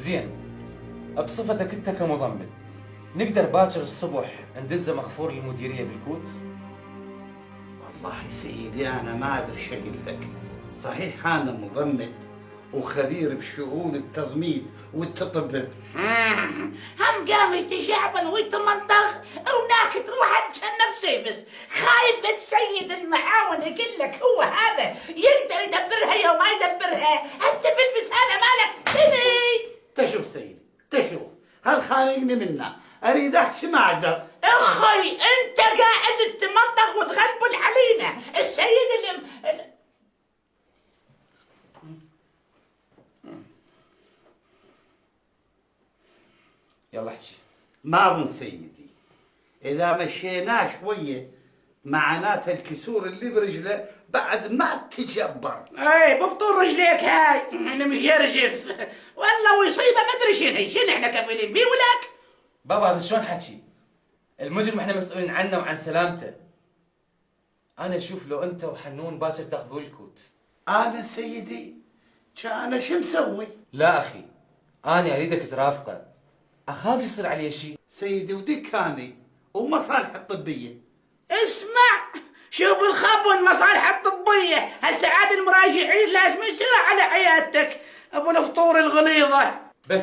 زين، بصفتك انت كمضمن نقدر باكر الصبح ندزه مغفور للمديريه بالكوت؟ والله سيدي انا ما ادري شو قلت لك. صحيح انا مضمد وخبير بشؤون التضميد والتطبب. هم قام يتشعبن ويتمنطق وناك تروح نفسي بس خايف السيد المعاون يقول لك هو هذا يقدر يدبرها يوم ما يدبرها. انت بلبس هذا مالك كذي. تشوف سيدي تشوف، هل خانقني منه اريد احكي ما اقدر. اخي انت قاعد تمنطق وتغلبل علينا. السيد اللي يلا احكي. ما اظن سيدي اذا مشيناه شويه معناته الكسور اللي برجله بعد ما تجبر. اي بفطور رجليك هاي انا مش يرجف والله ويصيبه ما ادري شنو احنا كفيلين بيه ولك. بابا هذا شلون حكي؟ المجرم احنا مسؤولين عنه وعن سلامته. انا اشوف لو انت وحنون باكر تاخذوا الكوت. انا سيدي كان شو مسوي؟ لا اخي، انا اريدك ترافقه، اخاف يصير عليه شيء. سيدي ودكاني ومصالح الطبيه. اسمع شوف الخب والمصالح الطبيه هسه عاد المراجعين لازم يصير على عيادتك ابو الفطور الغليظه.